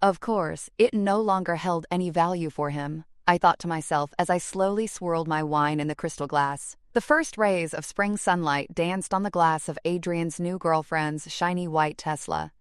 Of course, it no longer held any value for him, I thought to myself as I slowly swirled my wine in the crystal glass. The first rays of spring sunlight danced on the glass of Adrian's new girlfriend's shiny white Tesla.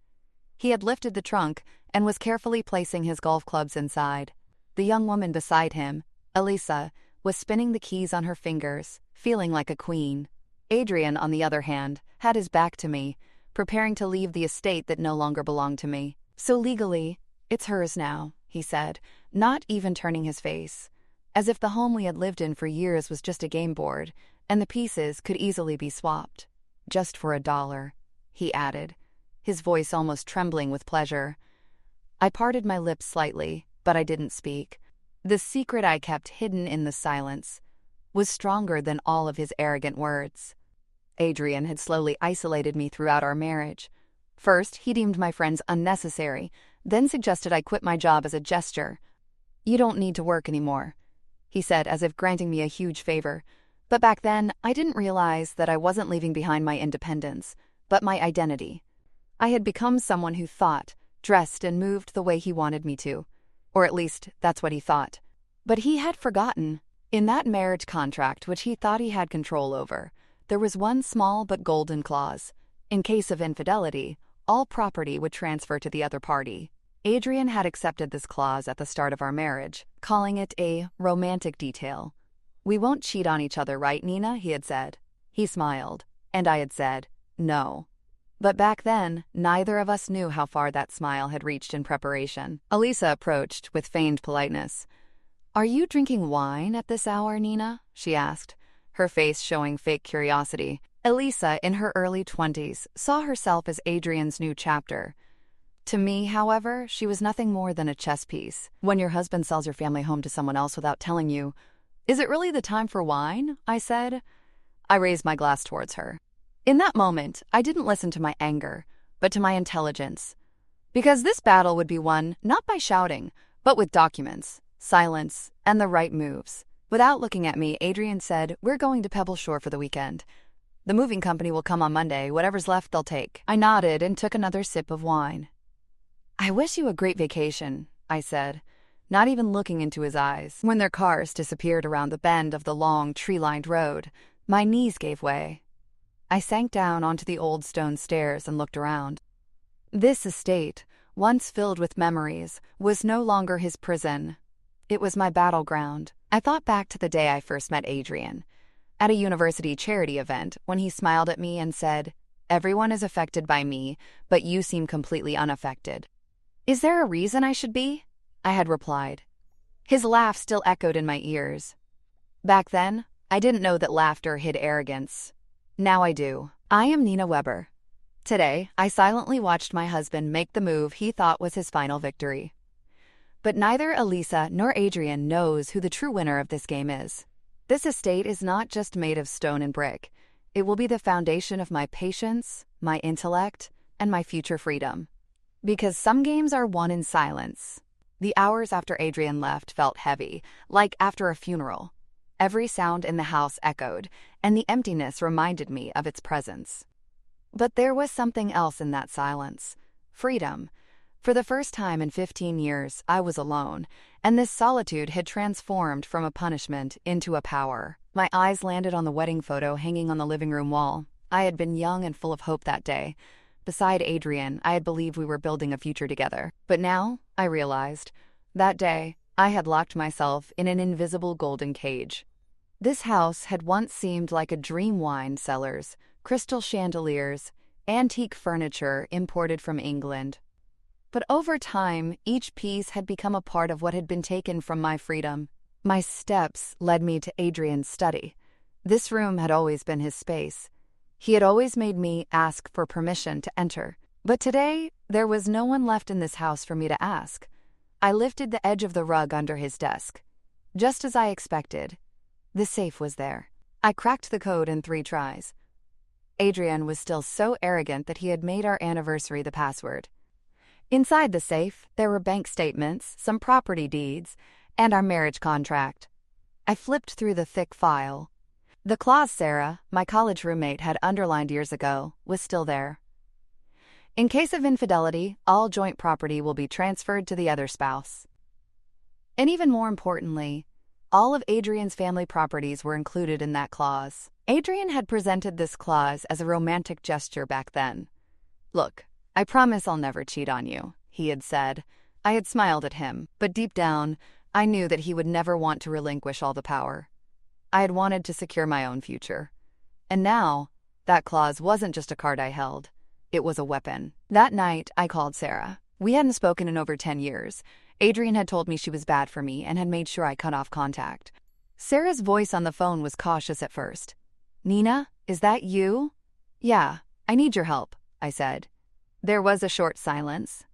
He had lifted the trunk and was carefully placing his golf clubs inside. The young woman beside him, Elisa, was spinning the keys on her fingers, feeling like a queen. Adrian, on the other hand, had his back to me, preparing to leave the estate that no longer belonged to me. So legally, it's hers now, he said, not even turning his face, as if the home we had lived in for years was just a game board, and the pieces could easily be swapped. Just for $1, he added, his voice almost trembling with pleasure. I parted my lips slightly, but I didn't speak. The secret I kept hidden in the silence was stronger than all of his arrogant words. Adrian had slowly isolated me throughout our marriage. First, he deemed my friends unnecessary, then suggested I quit my job as a gesture. "You don't need to work anymore," he said, as if granting me a huge favor. But back then, I didn't realize that I wasn't leaving behind my independence, but my identity. I had become someone who thought, dressed, and moved the way he wanted me to. Or at least, that's what he thought. But he had forgotten. In that marriage contract, which he thought he had control over, there was one small but golden clause. In case of infidelity, all property would transfer to the other party. Adrian had accepted this clause at the start of our marriage, calling it a romantic detail. "We won't cheat on each other, right, Nina?" he had said. He smiled, and I had said, "No." But back then, neither of us knew how far that smile had reached in preparation. Elisa approached with feigned politeness. "Are you drinking wine at this hour, Nina?" she asked, her face showing fake curiosity. Elisa, in her early 20s, saw herself as Adrian's new chapter. To me, however, she was nothing more than a chess piece. When your husband sells your family home to someone else without telling you, "Is it really the time for wine?" I said. I raised my glass towards her. In that moment, I didn't listen to my anger, but to my intelligence. Because this battle would be won not by shouting, but with documents, silence, and the right moves. Without looking at me, Adrian said, "We're going to Pebble Shore for the weekend. The moving company will come on Monday. Whatever's left, they'll take." I nodded and took another sip of wine. "I wish you a great vacation," I said, not even looking into his eyes. When their cars disappeared around the bend of the long, tree-lined road, my knees gave way. I sank down onto the old stone stairs and looked around. This estate, once filled with memories, was no longer his prison. It was my battleground. I thought back to the day I first met Adrian, at a university charity event, when he smiled at me and said, "Everyone is affected by me, but you seem completely unaffected." "Is there a reason I should be?" I had replied. His laugh still echoed in my ears. Back then, I didn't know that laughter hid arrogance. Now I do. I am Nina Weber. Today, I silently watched my husband make the move he thought was his final victory. But neither Elisa nor Adrian knows who the true winner of this game is. This estate is not just made of stone and brick. It will be the foundation of my patience, my intellect, and my future freedom. Because some games are won in silence. The hours after Adrian left felt heavy, like after a funeral. Every sound in the house echoed, and the emptiness reminded me of its presence. But there was something else in that silence. Freedom. For the first time in 15 years, I was alone, and this solitude had transformed from a punishment into a power. My eyes landed on the wedding photo hanging on the living room wall. I had been young and full of hope that day. Beside Adrian, I had believed we were building a future together. But now, I realized, that day, I had locked myself in an invisible golden cage. This house had once seemed like a dream wine cellars, crystal chandeliers, antique furniture imported from England. But over time, each piece had become a part of what had been taken from my freedom. My steps led me to Adrian's study. This room had always been his space. He had always made me ask for permission to enter. But today, there was no one left in this house for me to ask. I lifted the edge of the rug under his desk. Just as I expected, the safe was there. I cracked the code in 3 tries. Adrian was still so arrogant that he had made our anniversary the password. Inside the safe, there were bank statements, some property deeds, and our marriage contract. I flipped through the thick file. The clause Sarah, my college roommate, had underlined years ago was still there. In case of infidelity, all joint property will be transferred to the other spouse. And even more importantly, all of Adrian's family properties were included in that clause. Adrian had presented this clause as a romantic gesture back then. "Look, I promise I'll never cheat on you," he had said. I had smiled at him, but deep down, I knew that he would never want to relinquish all the power. I had wanted to secure my own future. And now, that clause wasn't just a card I held. It was a weapon. That night, I called Sarah. We hadn't spoken in over 10 years. Adrian had told me she was bad for me and had made sure I cut off contact. Sarah's voice on the phone was cautious at first. "Nina, is that you?" "Yeah, I need your help," I said. There was a short silence.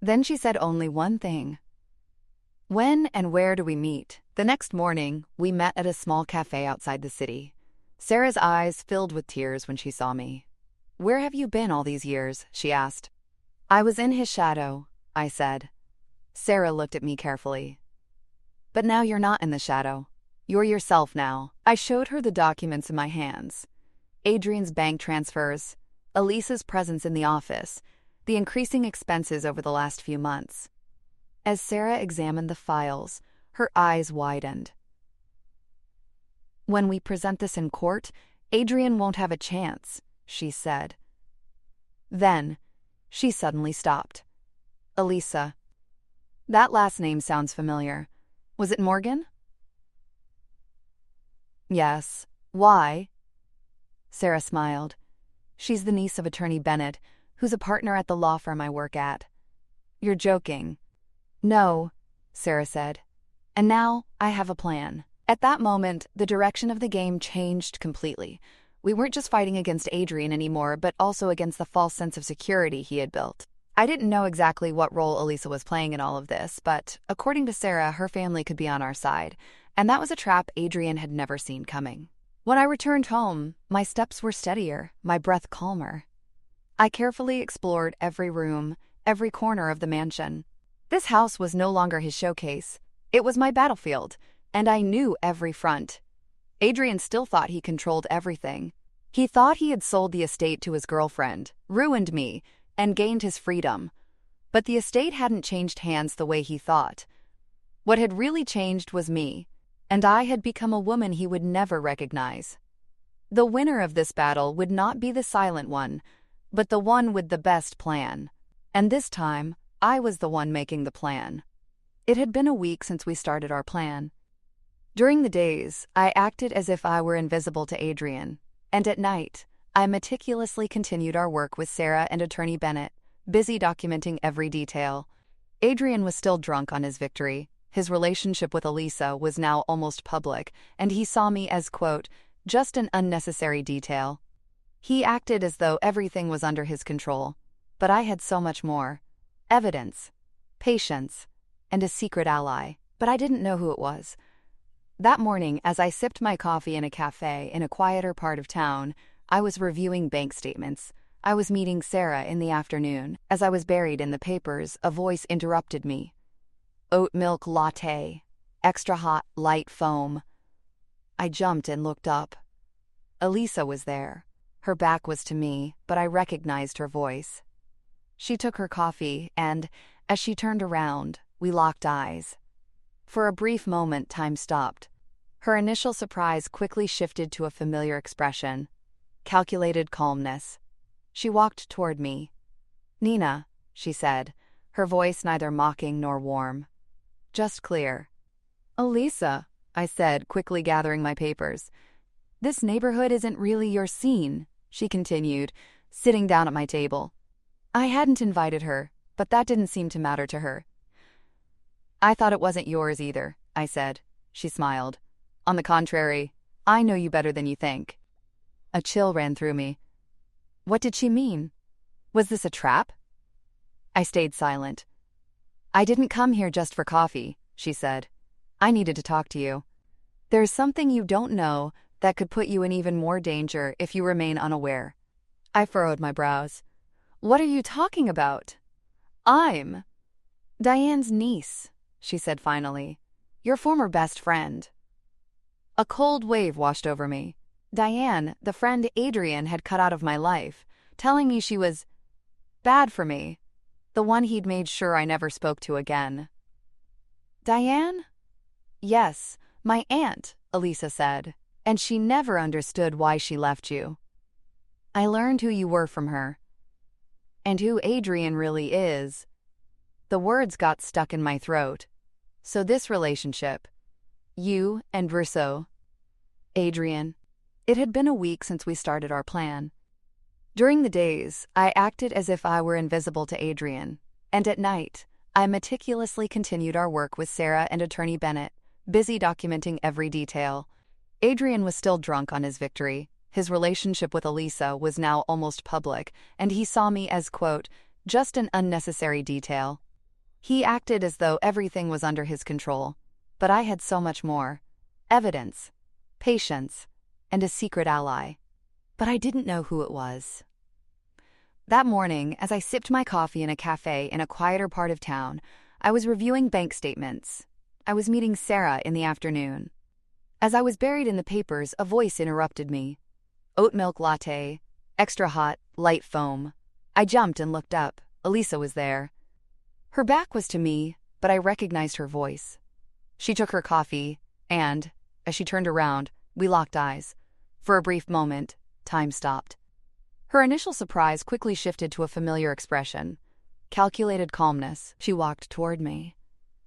Then she said only one thing. "When and where do we meet?" The next morning, we met at a small cafe outside the city. Sarah's eyes filled with tears when she saw me. "Where have you been all these years?" she asked. "I was in his shadow," I said. Sarah looked at me carefully. "But now you're not in the shadow. You're yourself now." I showed her the documents in my hands. Adrian's bank transfers, Elisa's presence in the office, the increasing expenses over the last few months. As Sarah examined the files, her eyes widened. "When we present this in court, Adrian won't have a chance," she said. Then, she suddenly stopped. "Elisa. That last name sounds familiar. Was it Morgan?" "Yes. Why?" Sarah smiled. "She's the niece of Attorney Bennett, who's a partner at the law firm I work at." "You're joking." "No," Sarah said. "And now I have a plan." At that moment, the direction of the game changed completely. We weren't just fighting against Adrian anymore, but also against the false sense of security he had built. I didn't know exactly what role Elisa was playing in all of this, but according to Sarah, her family could be on our side, and that was a trap Adrian had never seen coming. When I returned home, my steps were steadier, my breath calmer. I carefully explored every room, every corner of the mansion. This house was no longer his showcase. It was my battlefield, and I knew every front. Adrian still thought he controlled everything. He thought he had sold the estate to his girlfriend, ruined me, and gained his freedom. But the estate hadn't changed hands the way he thought. What had really changed was me, and I had become a woman he would never recognize. The winner of this battle would not be the silent one, but the one with the best plan. And this time, I was the one making the plan. It had been a week since we started our plan. During the days, I acted as if I were invisible to Adrian, and at night, I meticulously continued our work with Sarah and Attorney Bennett, busy documenting every detail. Adrian was still drunk on his victory. His relationship with Elisa was now almost public, and he saw me as, quote, just an unnecessary detail. He acted as though everything was under his control, but I had so much more. Evidence, patience, and a secret ally, but I didn't know who it was. That morning, as I sipped my coffee in a cafe in a quieter part of town, I was reviewing bank statements. I was meeting Sarah in the afternoon. As I was buried in the papers, a voice interrupted me. "Oat milk latte. Extra hot, light foam." I jumped and looked up. Elisa was there. Her back was to me, but I recognized her voice. She took her coffee, and, as she turned around, we locked eyes. For a brief moment, time stopped. Her initial surprise quickly shifted to a familiar expression. Calculated calmness. She walked toward me. "Nina," she said, her voice neither mocking nor warm. Just clear. "Elisa," I said, quickly gathering my papers. "This neighborhood isn't really your scene," she continued, sitting down at my table. I hadn't invited her, but that didn't seem to matter to her. "I thought it wasn't yours either," I said. She smiled. "On the contrary, I know you better than you think." A chill ran through me. What did she mean? Was this a trap? I stayed silent. "I didn't come here just for coffee," she said. "I needed to talk to you. There's something you don't know that could put you in even more danger if you remain unaware." I furrowed my brows. "What are you talking about?" "I'm Diane's niece," she said finally. "Your former best friend." A cold wave washed over me. Diane, the friend Adrian had cut out of my life, telling me she was... Bad for me. The one he'd made sure I never spoke to again. Diane? Yes, my aunt, Elisa said, and she never understood why she left you. I learned who you were from her. And who Adrian really is. The words got stuck in my throat. So this relationship, you and Rousseau, Adrian. It had been a week since we started our plan. During the days, I acted as if I were invisible to Adrian, and at night, I meticulously continued our work with Sarah and Attorney Bennett, busy documenting every detail. Adrian was still drunk on his victory. His relationship with Elisa was now almost public, and he saw me as, quote, just an unnecessary detail. He acted as though everything was under his control, but I had so much more. Evidence, patience, and a secret ally. But I didn't know who it was. That morning, as I sipped my coffee in a cafe in a quieter part of town, I was reviewing bank statements. I was meeting Sarah in the afternoon. As I was buried in the papers, a voice interrupted me. Oat milk latte, extra hot, light foam. I jumped and looked up. Elisa was there. Her back was to me, but I recognized her voice. She took her coffee, and, as she turned around, we locked eyes. For a brief moment, time stopped. Her initial surprise quickly shifted to a familiar expression. Calculated calmness. She walked toward me.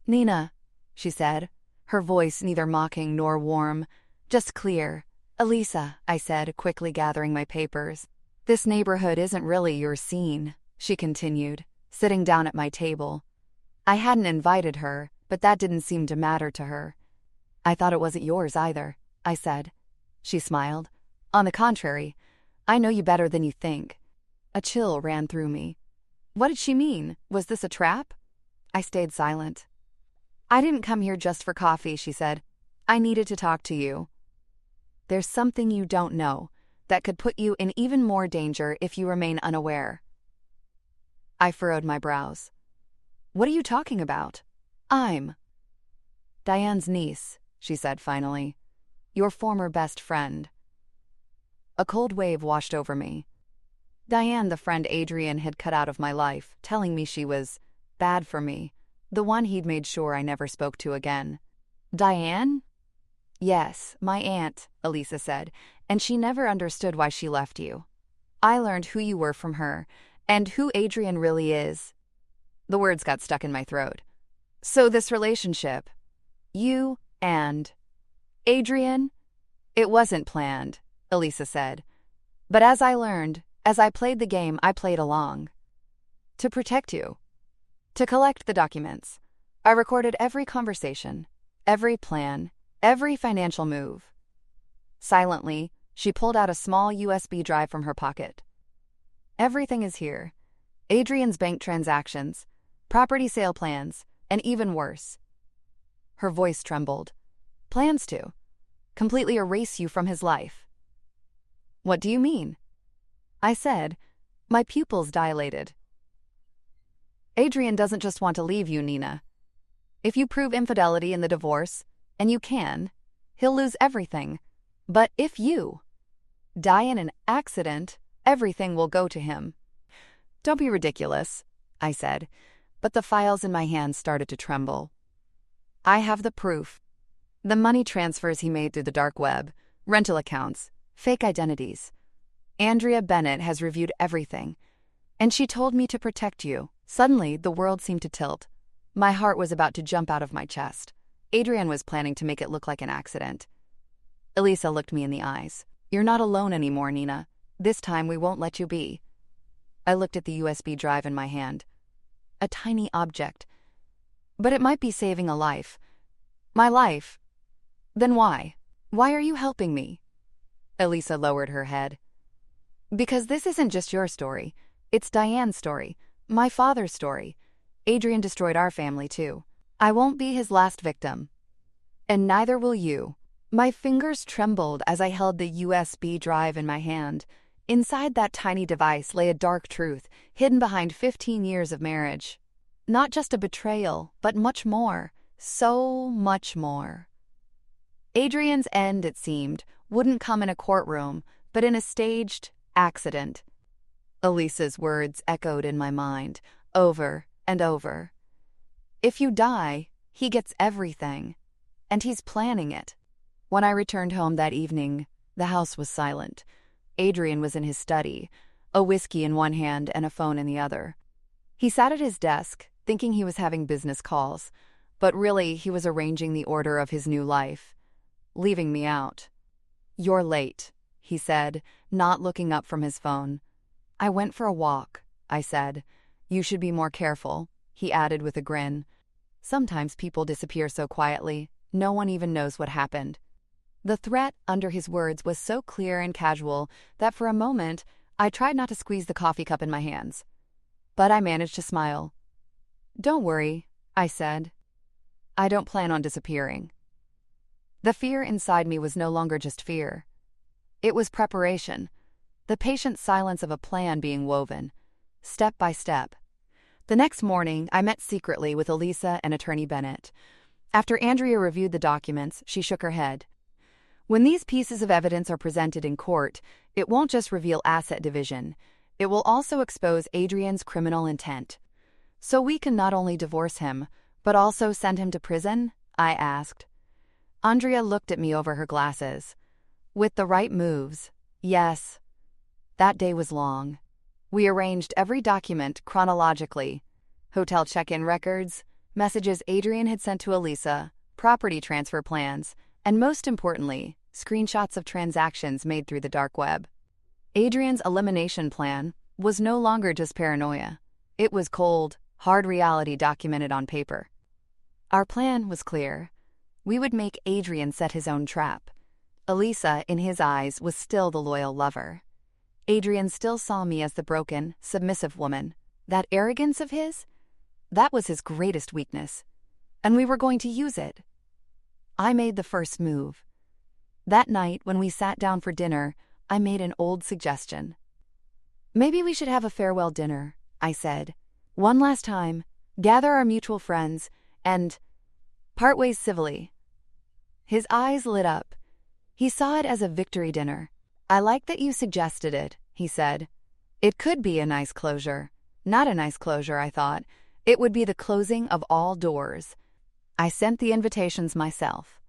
"Nina," she said, her voice neither mocking nor warm, just clear. "Elisa," I said, quickly gathering my papers. "This neighborhood isn't really your scene," she continued, sitting down at my table. I hadn't invited her, but that didn't seem to matter to her. "I thought it wasn't yours either," I said. She smiled. "On the contrary, I know you better than you think." A chill ran through me. What did she mean? Was this a trap? I stayed silent. "I didn't come here just for coffee," she said. "I needed to talk to you. There's something you don't know that could put you in even more danger if you remain unaware." I furrowed my brows. "What are you talking about?" "I'm Diane's niece," she said finally. "Your former best friend." A cold wave washed over me. Diane, the friend Adrian had cut out of my life, telling me she was bad for me, the one he'd made sure I never spoke to again. "Diane?" "Yes, my aunt," Elisa said, "and she never understood why she left you. I learned who you were from her, and who Adrian really is." The words got stuck in my throat. "So this relationship, you and Adrian, it wasn't planned," Elisa said. "But as I learned, as I played the game, I played along. To protect you. To collect the documents. I recorded every conversation, every plan, every financial move." Silently, she pulled out a small USB drive from her pocket. "Everything is here. Adrian's bank transactions, property sale plans, and even worse." Her voice trembled. "Plans to completely erase you from his life." "What do you mean?" I said. My pupils dilated. "Adrian doesn't just want to leave you, Nina. If you prove infidelity in the divorce, and you can, he'll lose everything. But if you die in an accident, everything will go to him." "Don't be ridiculous," I said, but the files in my hands started to tremble. "I have the proof. The money transfers he made through the dark web, rental accounts, fake identities. Andrea Bennett has reviewed everything, and she told me to protect you." Suddenly, the world seemed to tilt. My heart was about to jump out of my chest. Adrian was planning to make it look like an accident. Elisa looked me in the eyes. "You're not alone anymore, Nina. This time we won't let you be." I looked at the USB drive in my hand. A tiny object. But it might be saving a life. My life. Then why? Why are you helping me? Elisa lowered her head. "Because this isn't just your story. It's Diane's story. My father's story. Adrian destroyed our family, too. I won't be his last victim. And neither will you." My fingers trembled as I held the USB drive in my hand. Inside that tiny device lay a dark truth, hidden behind 15 years of marriage. Not just a betrayal, but much more. So much more. Adrian's end, it seemed, wouldn't come in a courtroom, but in a staged accident. Elisa's words echoed in my mind, over and over. If you die, he gets everything. And he's planning it. When I returned home that evening, the house was silent. Adrian was in his study, a whiskey in one hand and a phone in the other. He sat at his desk, thinking he was having business calls, but really he was arranging the order of his new life, leaving me out. "You're late," he said, not looking up from his phone. "I went for a walk," I said. "You should be more careful," he added with a grin. Sometimes people disappear so quietly, no one even knows what happened. The threat under his words was so clear and casual that for a moment I tried not to squeeze the coffee cup in my hands. But I managed to smile. "Don't worry," I said. "I don't plan on disappearing." The fear inside me was no longer just fear. It was preparation, the patient silence of a plan being woven, step by step. The next morning, I met secretly with Elisa and Attorney Bennett. After Andrea reviewed the documents, she shook her head. "When these pieces of evidence are presented in court, it won't just reveal asset division. It will also expose Adrian's criminal intent. So we can not only divorce him, but also send him to prison?" I asked. Andrea looked at me over her glasses. "With the right moves, yes." That day was long. We arranged every document chronologically. Hotel check-in records, messages Adrian had sent to Elisa, property transfer plans, and most importantly, screenshots of transactions made through the dark web. Adrian's elimination plan was no longer just paranoia. It was cold, hard reality documented on paper. Our plan was clear. We would make Adrian set his own trap. Elisa, in his eyes, was still the loyal lover. Adrian still saw me as the broken, submissive woman. That arrogance of his? That was his greatest weakness. And we were going to use it. I made the first move. That night, when we sat down for dinner, I made an old suggestion. "Maybe we should have a farewell dinner," I said. "One last time, gather our mutual friends, and part ways civilly." His eyes lit up. He saw it as a victory dinner. "I like that you suggested it," he said. "It could be a nice closure." Not a nice closure, I thought. It would be the closing of all doors. I sent the invitations myself.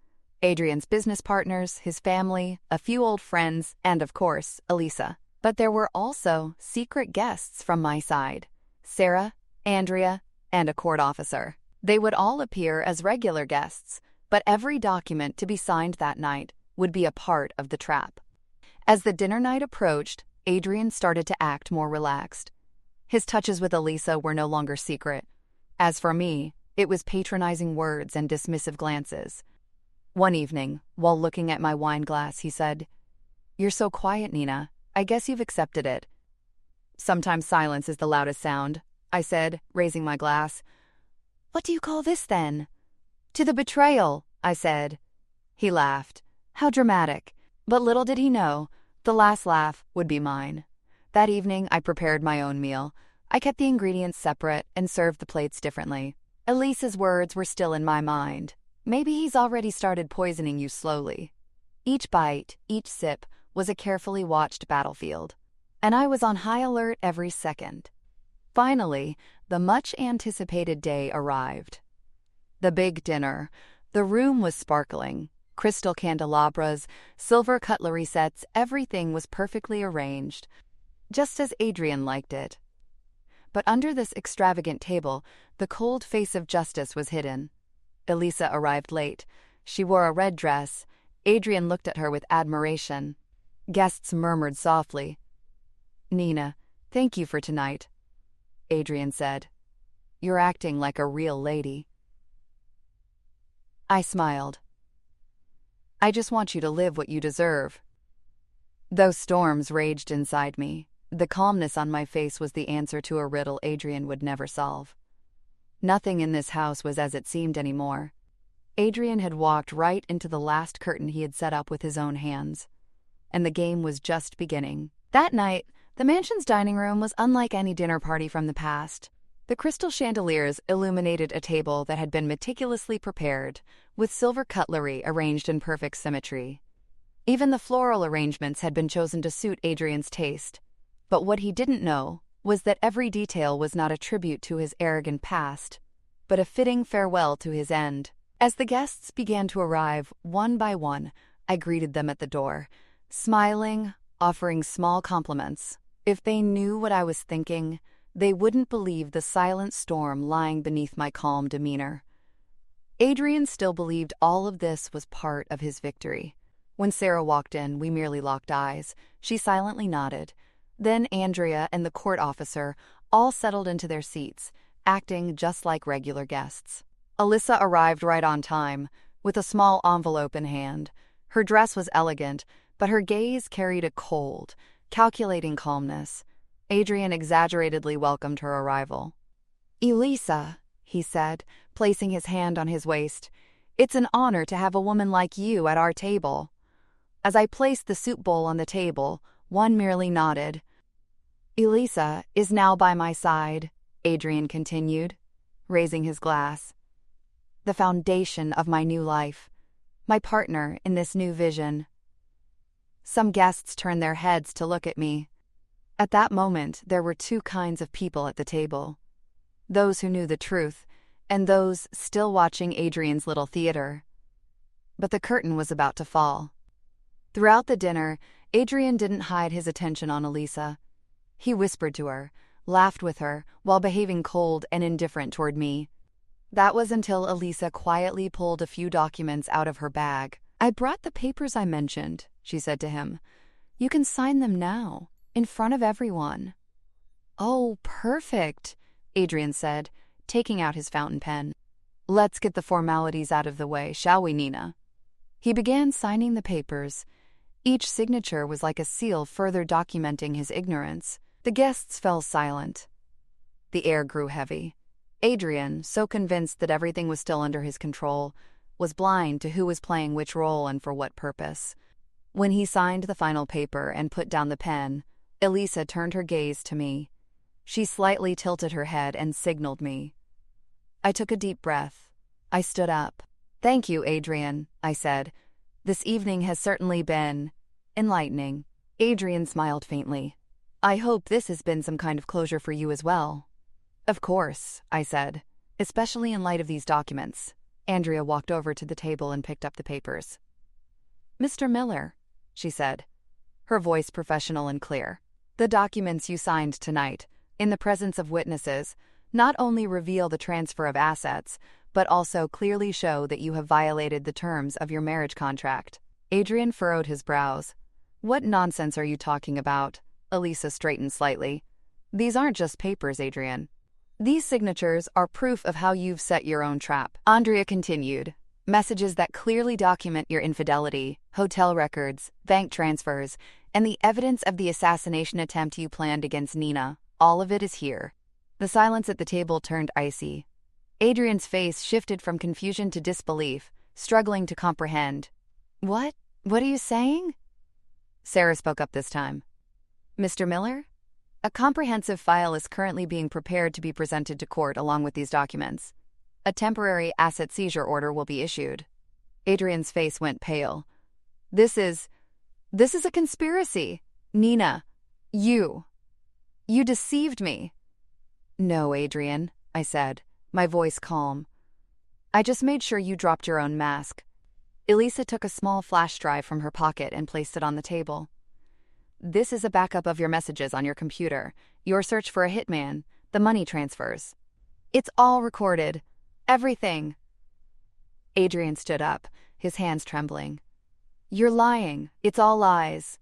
Adrian's business partners, his family, a few old friends, and of course, Elisa. But there were also secret guests from my side. Sarah, Andrea, and a court officer. They would all appear as regular guests, but every document to be signed that night would be a part of the trap. As the dinner night approached, Adrian started to act more relaxed. His touches with Elisa were no longer secret. As for me, it was patronizing words and dismissive glances. One evening, while looking at my wine glass, he said, "You're so quiet, Nina. I guess you've accepted it." "Sometimes silence is the loudest sound," I said, raising my glass. "What do you call this, then?" "To the betrayal," I said. He laughed. How dramatic. But little did he know, the last laugh would be mine. That evening, I prepared my own meal. I kept the ingredients separate and served the plates differently. Elisa's words were still in my mind. "Maybe he's already started poisoning you slowly." Each bite, each sip, was a carefully watched battlefield. And I was on high alert every second. Finally, the much-anticipated day arrived. The big dinner. The room was sparkling. Crystal candelabras, silver cutlery sets, everything was perfectly arranged, just as Adrian liked it. But under this extravagant table, the cold face of justice was hidden. Elisa arrived late. She wore a red dress. Adrian looked at her with admiration. Guests murmured softly. "Nina, thank you for tonight," Adrian said. "You're acting like a real lady." I smiled. "I just want you to live what you deserve." Though storms raged inside me, the calmness on my face was the answer to a riddle Adrian would never solve. Nothing in this house was as it seemed anymore. Adrian had walked right into the last curtain he had set up with his own hands. And the game was just beginning. That night, the mansion's dining room was unlike any dinner party from the past. The crystal chandeliers illuminated a table that had been meticulously prepared, with silver cutlery arranged in perfect symmetry. Even the floral arrangements had been chosen to suit Adrian's taste. But what he didn't know was that every detail was not a tribute to his arrogant past, but a fitting farewell to his end. As the guests began to arrive one by one, I greeted them at the door, smiling, offering small compliments. If they knew what I was thinking, they wouldn't believe the silent storm lying beneath my calm demeanor. Adrian still believed all of this was part of his victory. When Sarah walked in, we merely locked eyes. She silently nodded. Then Andrea and the court officer all settled into their seats, acting just like regular guests. Alyssa arrived right on time, with a small envelope in hand. Her dress was elegant, but her gaze carried a cold, calculating calmness. Adrian exaggeratedly welcomed her arrival. "Elisa," he said, placing his hand on his waist, "it's an honor to have a woman like you at our table." As I placed the soup bowl on the table, one merely nodded. "Elisa is now by my side," Adrian continued, raising his glass. "The foundation of my new life, my partner in this new vision." Some guests turned their heads to look at me. At that moment, there were two kinds of people at the table: those who knew the truth, and those still watching Adrian's little theater. But the curtain was about to fall. Throughout the dinner, Adrian didn't hide his attention on Elisa. He whispered to her, laughed with her, while behaving cold and indifferent toward me. That was until Elisa quietly pulled a few documents out of her bag. "I brought the papers I mentioned," she said to him. "You can sign them now, in front of everyone." "Oh, perfect," Adrian said, taking out his fountain pen. "Let's get the formalities out of the way, shall we, Nina?" He began signing the papers. Each signature was like a seal further documenting his ignorance. The guests fell silent. The air grew heavy. Adrian, so convinced that everything was still under his control, was blind to who was playing which role and for what purpose. When he signed the final paper and put down the pen, Elisa turned her gaze to me. She slightly tilted her head and signaled me. I took a deep breath. I stood up. "Thank you, Adrian," I said. "This evening has certainly been enlightening." Adrian smiled faintly. "I hope this has been some kind of closure for you as well." "Of course," I said, "especially in light of these documents." Andrea walked over to the table and picked up the papers. "Mr. Miller," she said, her voice professional and clear, "the documents you signed tonight, in the presence of witnesses, not only reveal the transfer of assets, but also clearly show that you have violated the terms of your marriage contract." Adrian furrowed his brows. "What nonsense are you talking about?" Elisa straightened slightly. "These aren't just papers, Adrian. These signatures are proof of how you've set your own trap." Andrea continued. "Messages that clearly document your infidelity, hotel records, bank transfers, and the evidence of the assassination attempt you planned against Nina. All of it is here." The silence at the table turned icy. Adrian's face shifted from confusion to disbelief, struggling to comprehend. What are you saying?" Sarah spoke up this time. "Mr. Miller? A comprehensive file is currently being prepared to be presented to court along with these documents. A temporary asset seizure order will be issued." Adrian's face went pale. This is a conspiracy. Nina, you deceived me." "No, Adrian," I said, my voice calm. "I just made sure you dropped your own mask." Elisa took a small flash drive from her pocket and placed it on the table. "This is a backup of your messages on your computer, your search for a hitman, the money transfers. It's all recorded. Everything." Adrian stood up, his hands trembling. "You're lying. It's all lies."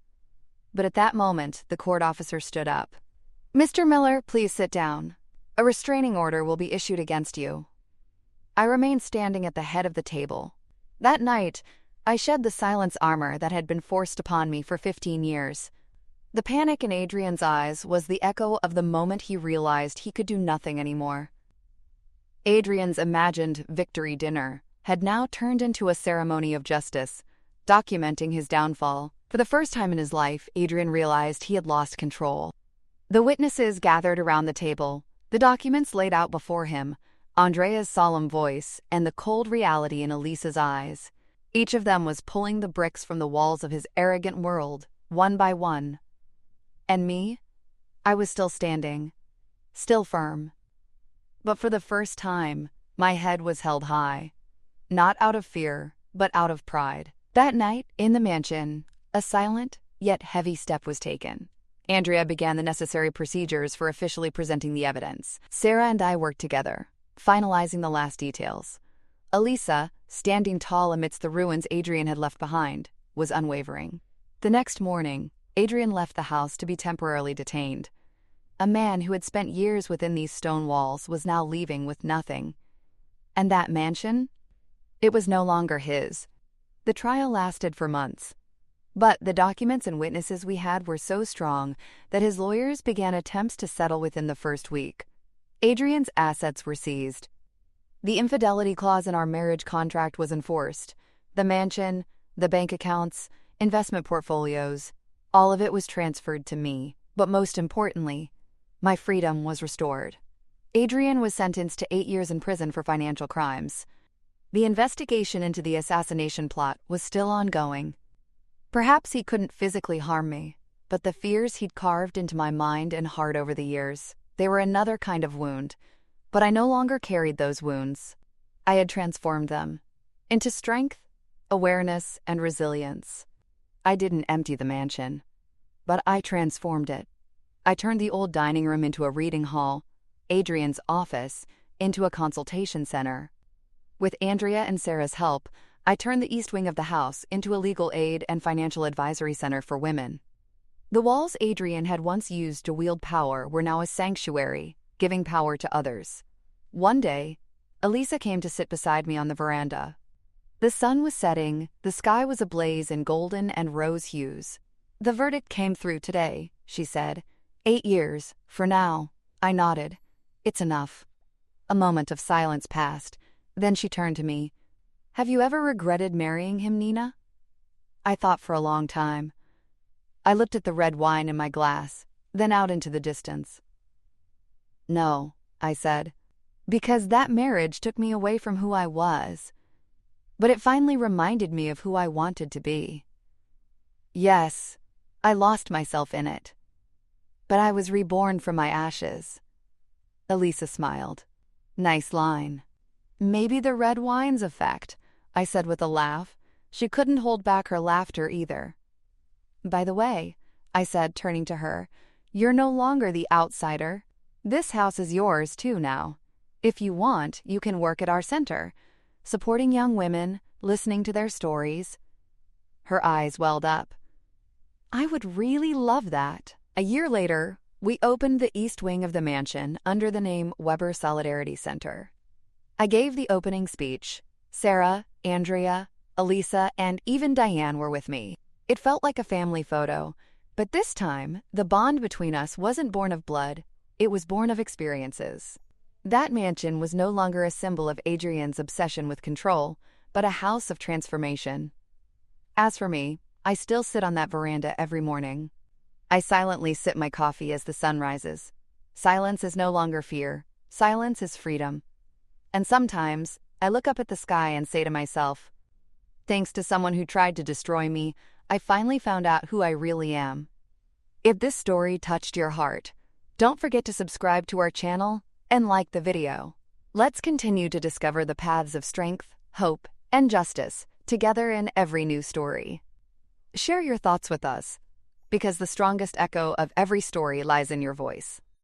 But at that moment, the court officer stood up. "Mr. Miller, please sit down. A restraining order will be issued against you." I remained standing at the head of the table. That night, I shed the silence armor that had been forced upon me for 15 years. The panic in Adrian's eyes was the echo of the moment he realized he could do nothing anymore. Adrian's imagined victory dinner had now turned into a ceremony of justice, documenting his downfall. For the first time in his life, Adrian realized he had lost control. The witnesses gathered around the table, the documents laid out before him, Andrea's solemn voice, and the cold reality in Elisa's eyes. Each of them was pulling the bricks from the walls of his arrogant world, one by one. And me? I was still standing, still firm. But for the first time, my head was held high. Not out of fear, but out of pride. That night, in the mansion, a silent yet heavy step was taken. Andrea began the necessary procedures for officially presenting the evidence. Sarah and I worked together, finalizing the last details. Elisa, standing tall amidst the ruins Adrian had left behind, was unwavering. The next morning, Adrian left the house to be temporarily detained. A man who had spent years within these stone walls was now leaving with nothing. And that mansion? It was no longer his. The trial lasted for months. But the documents and witnesses we had were so strong that his lawyers began attempts to settle within the first week. Adrian's assets were seized. The infidelity clause in our marriage contract was enforced. The mansion, the bank accounts, investment portfolios, all of it was transferred to me. But most importantly, my freedom was restored. Adrian was sentenced to 8 years in prison for financial crimes. The investigation into the assassination plot was still ongoing. Perhaps he couldn't physically harm me, but the fears he'd carved into my mind and heart over the years, they were another kind of wound. But I no longer carried those wounds. I had transformed them into strength, awareness, and resilience. I didn't empty the mansion, but I transformed it. I turned the old dining room into a reading hall, Adrian's office into a consultation center. With Andrea and Sarah's help, I turned the east wing of the house into a legal aid and financial advisory center for women. The walls Adrian had once used to wield power were now a sanctuary, giving power to others. One day, Elisa came to sit beside me on the veranda. The sun was setting, the sky was ablaze in golden and rose hues. "The verdict came through today," she said. 8 years, for now. I nodded. "It's enough." A moment of silence passed. Then she turned to me. "Have you ever regretted marrying him, Nina?" I thought for a long time. I looked at the red wine in my glass, then out into the distance. "No," I said, "because that marriage took me away from who I was. But it finally reminded me of who I wanted to be. Yes, I lost myself in it. But I was reborn from my ashes." Elisa smiled. "Nice line." "Maybe the red wine's effect," I said with a laugh. She couldn't hold back her laughter either. "By the way," I said, turning to her, "you're no longer the outsider. This house is yours too now. If you want, you can work at our center, supporting young women, listening to their stories." Her eyes welled up. "I would really love that." A year later, we opened the east wing of the mansion under the name Weber Solidarity Center. I gave the opening speech. Sarah, Andrea, Elisa, and even Diane were with me. It felt like a family photo, but this time, the bond between us wasn't born of blood, it was born of experiences. That mansion was no longer a symbol of Adrian's obsession with control, but a house of transformation. As for me, I still sit on that veranda every morning. I silently sip my coffee as the sun rises. Silence is no longer fear. Silence is freedom. And sometimes, I look up at the sky and say to myself, thanks to someone who tried to destroy me, I finally found out who I really am. If this story touched your heart, don't forget to subscribe to our channel and like the video. Let's continue to discover the paths of strength, hope, and justice together in every new story. Share your thoughts with us, because the strongest echo of every story lies in your voice.